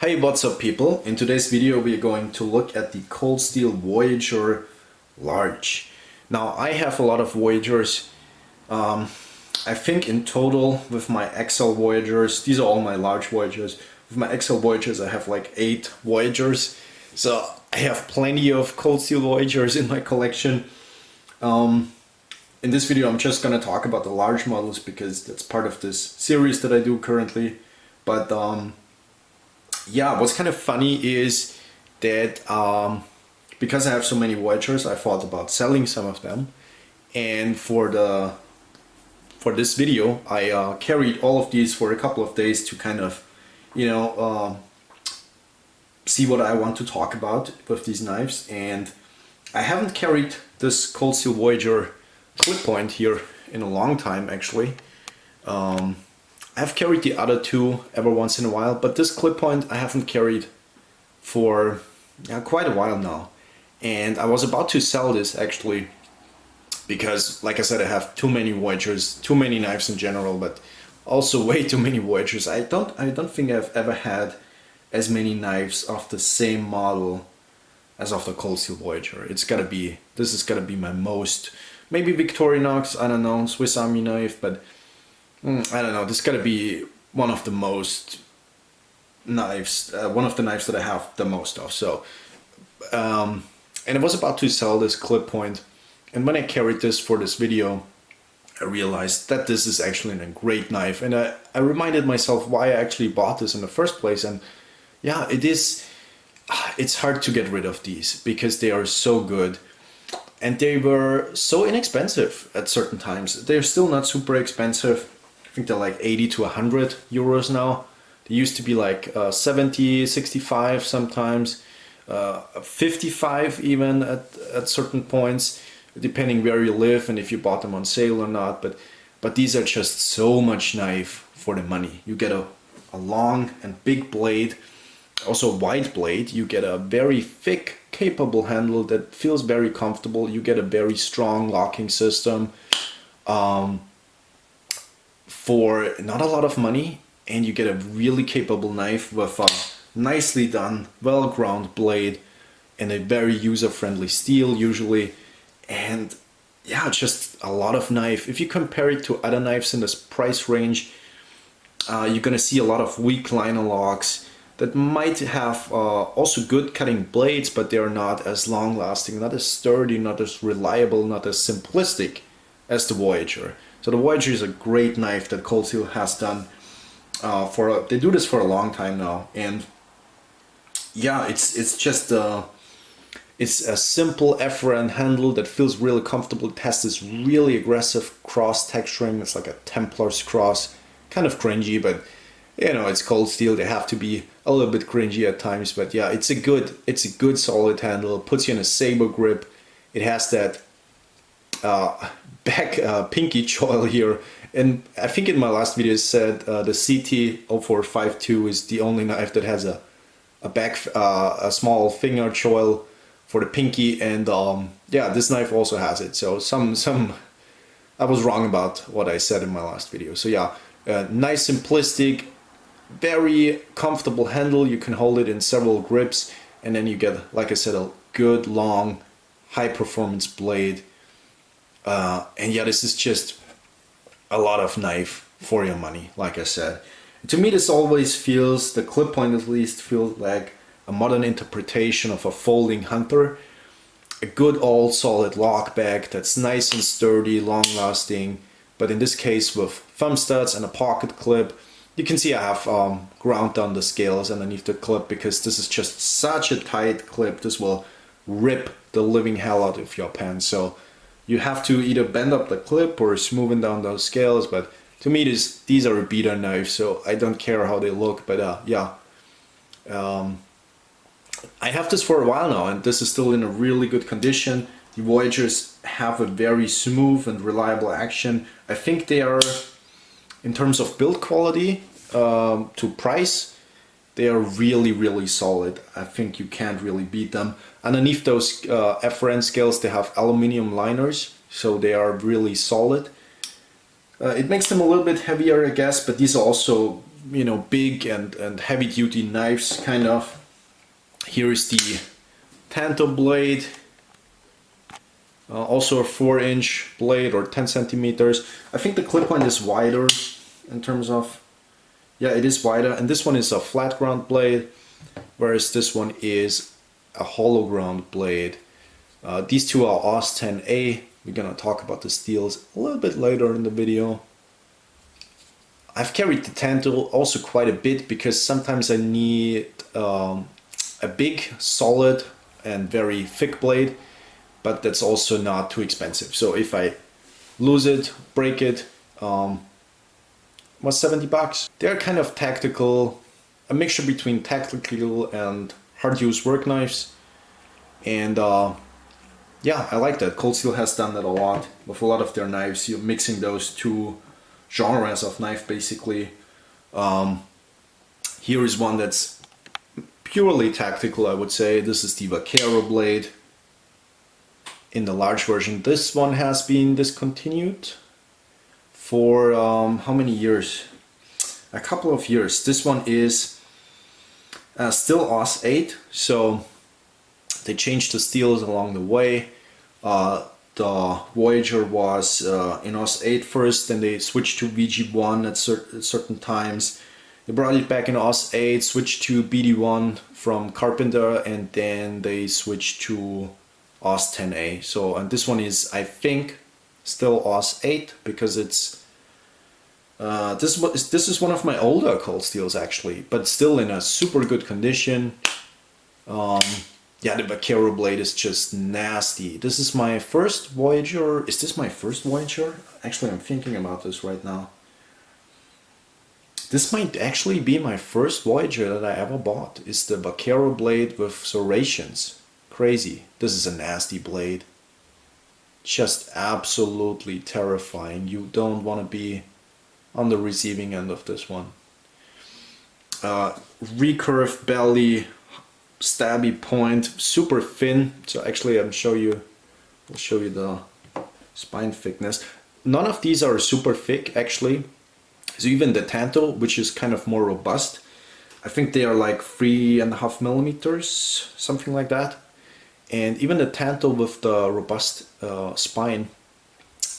Hey, what's up people? In today's video we are going to look at the cold steel Voyager Large. Now I have a lot of Voyagers. I think in total with my XL Voyagers, these are all my large Voyagers. With my XL Voyagers I have like 8 Voyagers. So I have plenty of cold steel Voyagers in my collection. In this video I'm just gonna talk about the large models because that's part of this series that I do currently. But yeah, what's kind of funny is that because I have so many Voyagers, I thought about selling some of them. And for this video, I carried all of these for a couple of days to kind of, you know, see what I want to talk about with these knives. And I haven't carried this cold steel Voyager clip point here in a long time, actually. I've carried the other two every once in a while, but this clip point I haven't carried for quite a while now. And I was about to sell this actually because, like I said, I have too many Voyagers, too many knives in general, but also way too many Voyagers. I don't think I've ever had as many knives of the same model as of the cold steel Voyager. This is gotta be my most, maybe Victorinox, I don't know, Swiss Army knife, but I don't know, this gotta be one of the most knives, one of the knives that I have the most of. So, and I was about to sell this clip point, and when I carried this for this video, I realized that this is actually a great knife, and I reminded myself why I actually bought this in the first place. And yeah, it's hard to get rid of these because they are so good. And they were so inexpensive at certain times. They're still not super expensive. I think they're like 80 to 100 euros now. They used to be like 70, 65 sometimes, 55 even at certain points, depending where you live and if you bought them on sale or not. But these are just so much knife for the money. You get a long and big blade, also a wide blade. You get a very thick, capable handle that feels very comfortable. You get a very strong locking system. For not a lot of money, and you get a really capable knife with a nicely done, well-ground blade and a very user-friendly steel usually. And yeah, just a lot of knife. If you compare it to other knives in this price range, you're gonna see a lot of weak liner locks that might have also good cutting blades, but they are not as long-lasting, not as sturdy, not as reliable, not as simplistic as the Voyager. So the Voyager is a great knife that Cold Steel has done they do this for a long time now. And yeah, it's just it's a simple FRN handle that feels really comfortable. It has this really aggressive cross texturing. It's like a Templar's cross, kind of cringy, but you know, it's Cold Steel. They have to be a little bit cringy at times, but yeah, it's a good solid handle. It puts you in a saber grip. It has that back pinky choil here, and I think in my last video I said the CT0452 is the only knife that has a small finger choil for the pinky, and yeah, this knife also has it. So I was wrong about what I said in my last video. So yeah, nice, simplistic, very comfortable handle. You can hold it in several grips, and then you get, like I said, a good long high performance blade. And yeah, this is just a lot of knife for your money, like I said. To me, this always feels, the clip point at least, feels like a modern interpretation of a folding hunter. A good old solid lock back that's nice and sturdy, long lasting, but in this case with thumb studs and a pocket clip. You can see I have ground down the scales underneath the clip because this is just such a tight clip. This will rip the living hell out of your pen. So you have to either bend up the clip or smoothen down those scales. But to me, these are a beater knife, so I don't care how they look. But yeah, I have this for a while now, and this is still in a really good condition. The Voyagers have a very smooth and reliable action. I think they are, in terms of build quality to price, they are really, really solid. I think you can't really beat them. Underneath those FRN scales, they have aluminum liners, so they are really solid. It makes them a little bit heavier, I guess, but these are also, you know, big and heavy-duty knives, kind of. Here is the Tanto blade. Also a 4-inch blade or 10 centimeters. I think the clip point is wider in terms of, yeah, it is wider. And this one is a flat ground blade, whereas this one is a hollow ground blade. These two are AUS 10A. We're gonna talk about the steels a little bit later in the video. I've carried the Tanto also quite a bit because sometimes I need a big, solid, and very thick blade, but that's also not too expensive. So if I lose it, break it, was 70 bucks. They're kind of tactical, a mixture between tactical and hard use work knives. And yeah, I like that. Cold Steel has done that a lot with a lot of their knives. You're mixing those two genres of knife basically. Here is one that's purely tactical, I would say. This is the Vaquero blade in the large version. This one has been discontinued for how many years? A couple of years. This one is still AUS 8, so they changed the steels along the way. The Voyager was in AUS 8 first, then they switched to VG1 at certain times. They brought it back in AUS 8, switched to BD1 from Carpenter, and then they switched to AUS 10A. So, and this one is, I think, still AUS 8 because it's this is one of my older Cold Steels actually, but still in a super good condition. Yeah, the Vaquero blade is just nasty. This is my first Voyager. Is this my first Voyager? Actually, I'm thinking about this right now. This might actually be my first Voyager that I ever bought. It's the Vaquero blade with serrations. Crazy. This is a nasty blade. Just absolutely terrifying. You don't want to be on the receiving end of this one. Recurved belly, stabby point, super thin. So actually I'll show you the spine thickness. None of these are super thick actually. So even the Tanto, which is kind of more robust, I think they are like 3.5 millimeters, something like that. And even the Tanto with the robust spine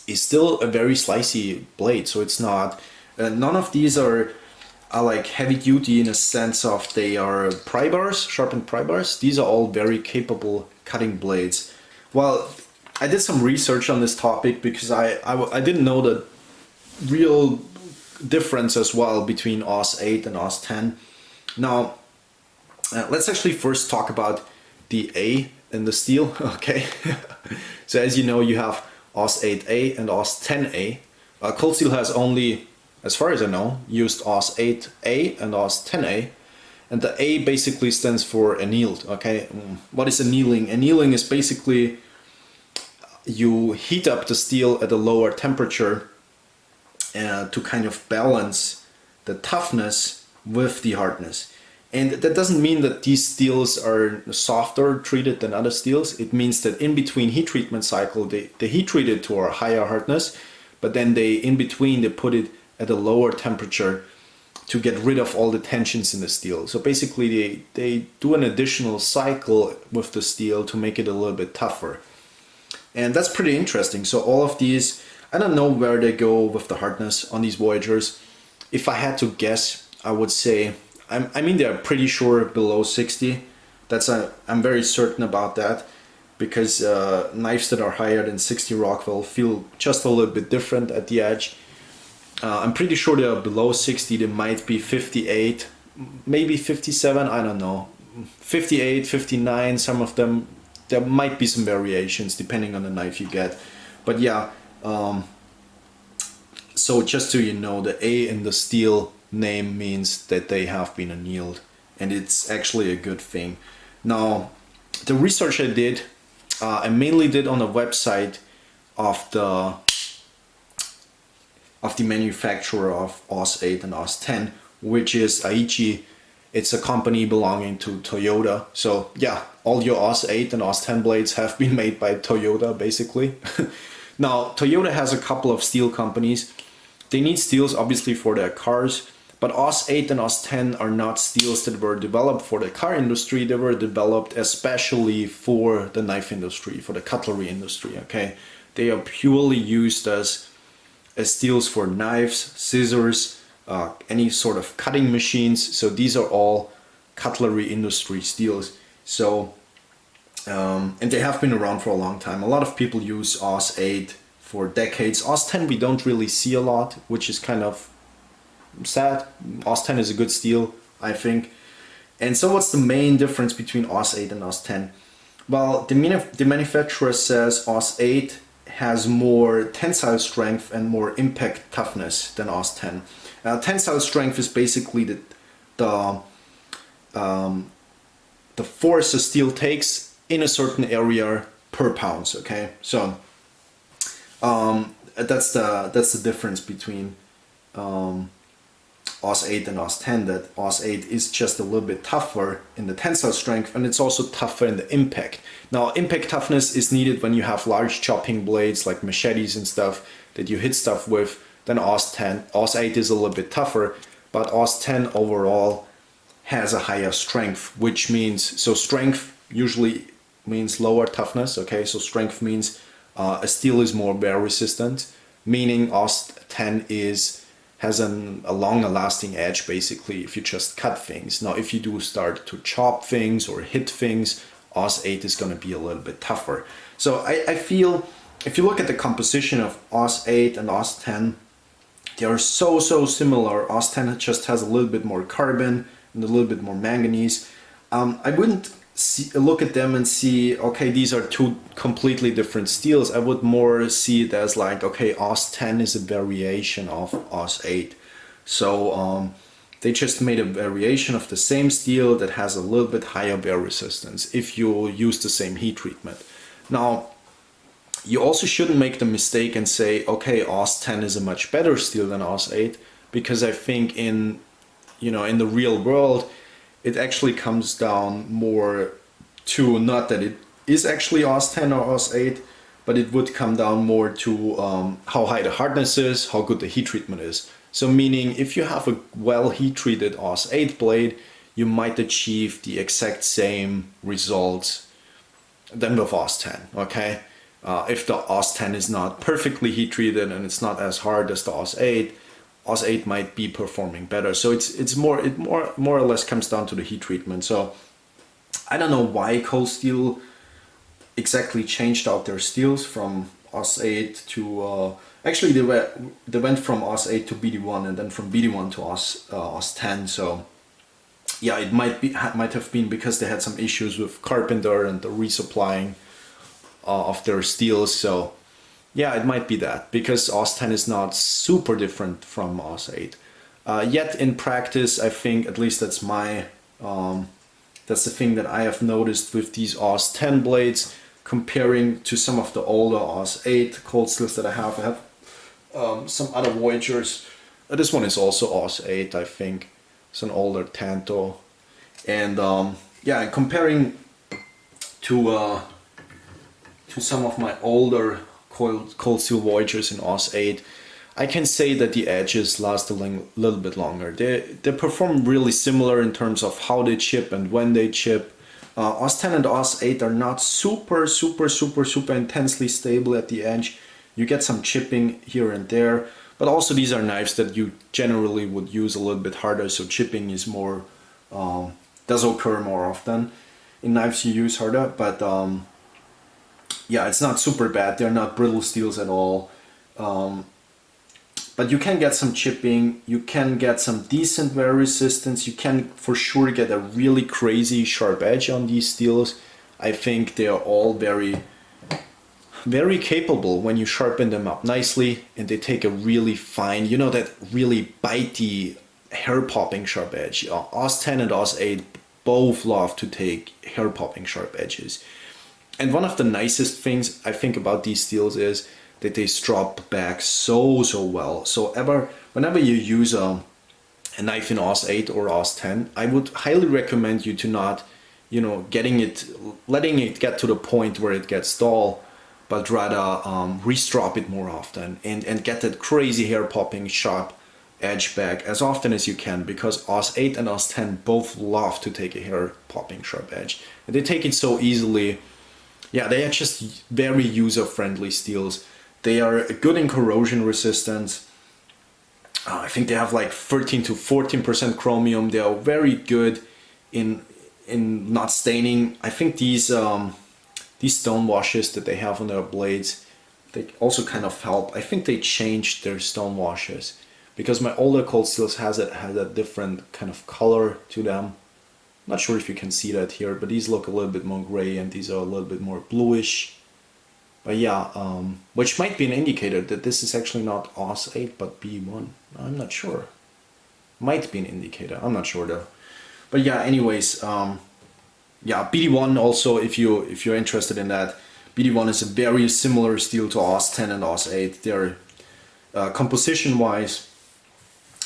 is still a very slicey blade. So it's not, none of these are like heavy duty in a sense of they are pry bars, sharpened pry bars. These are all very capable cutting blades. Well, I did some research on this topic because I didn't know the real difference as well between AUS 8 and AUS 10. Now, let's actually first talk about the A in the steel, okay? So as you know, you have AUS 8A and AUS 10A. Cold Steel has only, as far as I know, used AUS 8A and AUS 10A. And the A basically stands for annealed, okay? What is annealing? Annealing is basically you heat up the steel at a lower temperature to kind of balance the toughness with the hardness. And that doesn't mean that these steels are softer treated than other steels. It means that in between heat treatment cycle, they heat treat it to a higher hardness, but then in between they put it at a lower temperature to get rid of all the tensions in the steel. So basically they do an additional cycle with the steel to make it a little bit tougher. And that's pretty interesting. So all of these, I don't know where they go with the hardness on these Voyagers. If I had to guess, I would say, I mean they're pretty sure below 60. I'm very certain about that. because knives that are higher than 60 Rockwell feel just a little bit different at the edge. I'm pretty sure they are below 60, they might be 58, maybe 57, I don't know. 58, 59, some of them, there might be some variations depending on the knife you get. But yeah, so just so you know, the A in the steel name means that they have been annealed, and it's actually a good thing. Now, the research I did, I mainly did on the website of the manufacturer of OS 8 and OS 10, which is Aichi. It's a company belonging to Toyota. So yeah, all your OS 8 and OS 10 blades have been made by Toyota, basically. Now, Toyota has a couple of steel companies. They need steels, obviously, for their cars. But OS 8 and OS 10 are not steels that were developed for the car industry. They were developed especially for the knife industry, for the cutlery industry, okay? They are purely used as steels for knives, scissors, any sort of cutting machines. So these are all cutlery industry steels. So, and they have been around for a long time. A lot of people use OS 8 for decades. OS 10 we don't really see a lot, which is kind of sad. OS 10 is a good steel, I think. And so what's the main difference between OS 8 and OS 10? Well, the manufacturer says OS 8 has more tensile strength and more impact toughness than OS 10. Tensile strength is basically the force a steel takes in a certain area per pounds. Okay, so that's the difference between OS 8 and OS 10. That OS 8 is just a little bit tougher in the tensile strength, and it's also tougher in the impact. Now, impact toughness is needed when you have large chopping blades like machetes and stuff that you hit stuff with. Then OS 10, OS 8 is a little bit tougher, but OS 10 overall has a higher strength, which means, so strength usually means lower toughness, okay? So strength means a steel is more wear resistant, meaning OS 10 has a longer lasting edge, basically, if you just cut things. Now, if you do start to chop things or hit things, OS 8 is going to be a little bit tougher. So I feel, if you look at the composition of OS 8 and OS 10, they are so similar. OS 10 just has a little bit more carbon and a little bit more manganese. I wouldn't look at them and see, okay, these are two completely different steels. I would more see it as like, okay, OS 10 is a variation of OS 8. So they just made a variation of the same steel that has a little bit higher wear resistance if you use the same heat treatment. Now, you also shouldn't make the mistake and say, okay, OS 10 is a much better steel than OS 8, because I think in the real world, it actually comes down more to not that it is actually OS 10 or OS 8, but it would come down more to how high the hardness is, how good the heat treatment is. So meaning, if you have a well heat treated OS 8 blade, you might achieve the exact same results than with OS 10, okay? If the OS 10 is not perfectly heat treated and it's not as hard as the OS 8, OS 8 might be performing better. So it more or less comes down to the heat treatment. So I don't know why Cold Steel exactly changed out their steels from OS 8 to actually they went from OS 8 to BD1 and then from BD1 to OS 10. So yeah, it might have been because they had some issues with Carpenter and the resupplying of their steels. So yeah, it might be that, because OS 10 is not super different from OS 8. Yet in practice, I think, at least that's the thing that I have noticed with these OS 10 blades, comparing to some of the older OS 8 cold steels that I have. I have some other Voyagers. This one is also OS 8, I think. It's an older Tanto. And yeah, comparing to some of my older cold steel Voyagers in OS 8, I can say that the edges last a little bit longer. They perform really similar in terms of how they chip and when they chip. OS 10 and OS 8 are not super intensely stable at the edge. You get some chipping here and there, but also these are knives that you generally would use a little bit harder, so chipping is more does occur more often in knives you use harder. But yeah, it's not super bad. They're not brittle steels at all. But you can get some chipping, you can get some decent wear resistance, you can for sure get a really crazy sharp edge on these steels. I think they are all very capable when you sharpen them up nicely, and they take a really fine, you know, that really bitey, hair-popping sharp edge. AUS 10 and AUS 8 both love to take hair-popping sharp edges. And one of the nicest things I think about these steels is that they strop back so well. So whenever you use a knife in AUS 8 or AUS 10, I would highly recommend you to not, you know, letting it get to the point where it gets dull, but rather restrop it more often and get that crazy hair popping sharp edge back as often as you can, because AUS 8 and AUS 10 both love to take a hair popping sharp edge, and they take it so easily. Yeah, they are just very user-friendly steels. They are good in corrosion resistance. I think they have like 13 to 14% chromium. They are very good in not staining. I think these stone washes that they have on their blades, they also kind of help. I think they changed their stone washes because my older cold steels has a different kind of color to them. Not sure if you can see that here, but these look a little bit more gray and these are a little bit more bluish. But yeah, which might be an indicator that this is actually not AUS 8 but B1. I'm not sure. Might be an indicator. I'm not sure though. But yeah, anyways, yeah, BD1 also, if you're interested in that, BD1 is a very similar steel to AUS 10 and AUS 8. They're composition wise,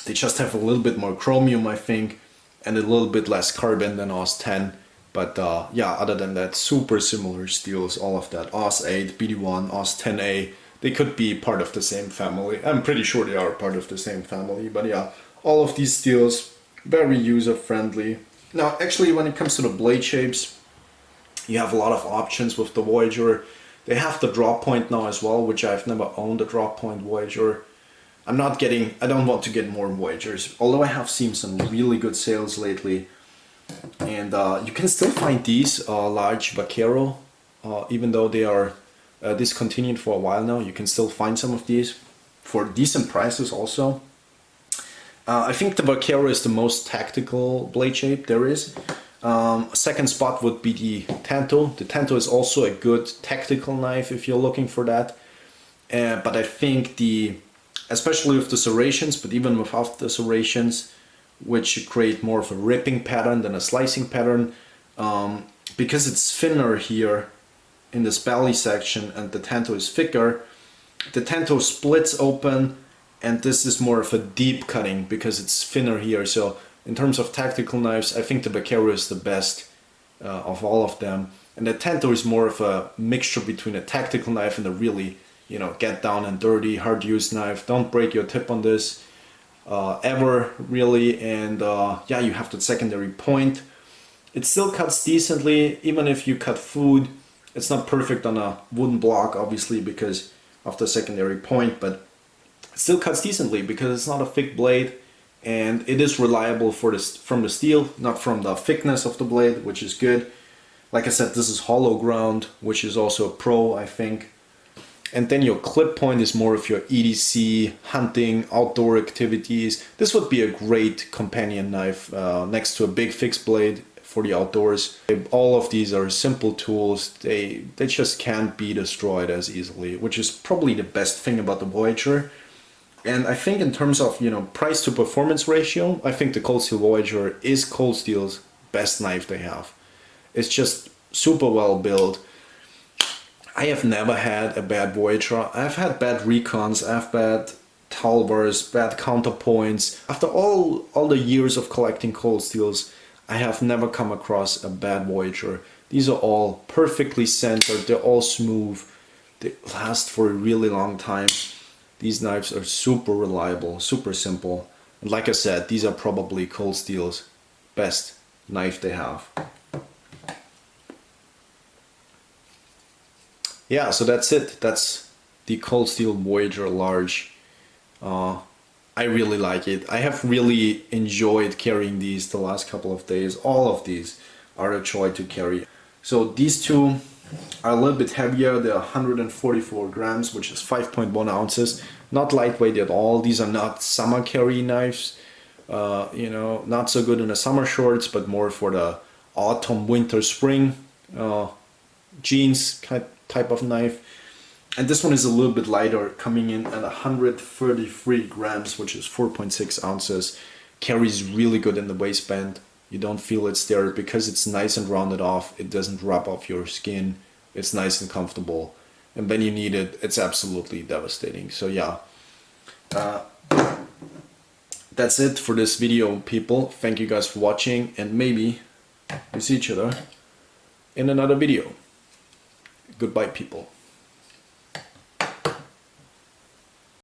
they just have a little bit more chromium, I think, and a little bit less carbon than AUS 10. But yeah, other than that, super similar steels, all of that. AUS 8, BD1, AUS 10A, they could be part of the same family. I'm pretty sure they are part of the same family. But yeah, all of these steels, very user-friendly. Now, actually, when it comes to the blade shapes, you have a lot of options with the Voyager. They have the drop point now as well, which I've never owned a drop point Voyager. I don't want to get more Voyagers, although I have seen some really good sales lately. And you can still find these large Vaquero, even though they are discontinued for a while now. You can still find some of these for decent prices also. I think the Vaquero is the most tactical blade shape there is. Second spot would be the Tanto. The Tanto is also a good tactical knife if you're looking for that. But I think especially with the serrations, but even without the serrations, which create more of a ripping pattern than a slicing pattern, because it's thinner here in this belly section and the Tanto is thicker, the Tanto splits open, and this is more of a deep cutting because it's thinner here. So in terms of tactical knives, I think the Vaquero is the best of all of them, and the Tanto is more of a mixture between a tactical knife and a really, you know, get down and dirty, hard to use knife. Don't break your tip on this ever, really. And yeah, you have the secondary point. It still cuts decently, even if you cut food. It's not perfect on a wooden block, obviously, because of the secondary point, but it still cuts decently because it's not a thick blade, and it is reliable from the steel, not from the thickness of the blade, which is good. Like I said, this is hollow ground, which is also a pro, I think. And then your clip point is more of your EDC, hunting, outdoor activities. This would be a great companion knife next to a big fixed blade for the outdoors. All of these are simple tools. They just can't be destroyed as easily, which is probably the best thing about the Voyager. And I think in terms of, you know, price to performance ratio, I think the Cold Steel Voyager is Cold Steel's best knife they have. It's just super well built. I have never had a bad Voyager. I've had bad recons, I've bad Talvars, bad counterpoints. After all the years of collecting Cold Steels, I have never come across a bad Voyager. These are all perfectly centered, they're all smooth, they last for a really long time. These knives are super reliable, super simple. And like I said, these are probably Cold Steel's best knife they have. Yeah, so that's it. That's the Cold Steel Voyager Large. I really like it. I have really enjoyed carrying these the last couple of days. All of these are a joy to carry. So these two are a little bit heavier. They're 144 grams, which is 5.1 ounces. Not lightweight at all. These are not summer carry knives. You know, not so good in the summer shorts, but more for the autumn, winter, spring jeans type of knife. And this one is a little bit lighter, coming in at 133 grams, which is 4.6 ounces. Carries really good in the waistband. You don't feel it's there because it's nice and rounded off. It doesn't rub off your skin. It's nice and comfortable. And when you need it, it's absolutely devastating. So yeah, that's it for this video, people. Thank you guys for watching, and maybe we see each other in another video. Goodbye, people.